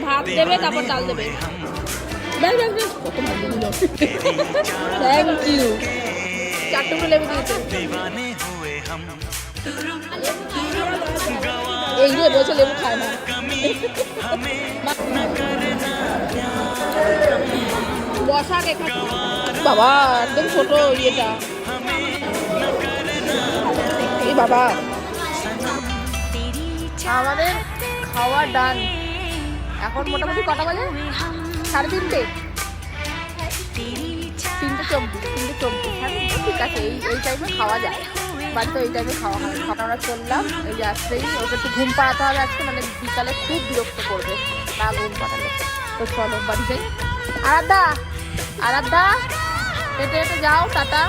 ভাত দেবে তারপর ডাল দেবে। কত ভাত দিল, থ্যাংক ইউ। 4 টুকরো লেবু দিয়েছে। এই যে বলছে লেবু খায় না। বসা বাবা একদম ছোট ইয়েটা। এই বাবা আমাদের খাওয়া ডান। এখন মোটামুটি কটা বাজে? 3:30। 3:24। হ্যাঁ ঠিক আছে, এই টাইমে খাওয়া যায়। বাড়িতে এই টাইমে খাওয়া হয়। আমরা চললাম, এই যে আসতেই ওকে একটু ঘুম পাড়াতে হবে আজকে, মানে বিকালে খুব বিরক্ত করবে না ঘুম পাড়ালে। তো চলো বাড়ি যাই। আরাধ্যা হেঁটে হেঁটে যাও, টাটা।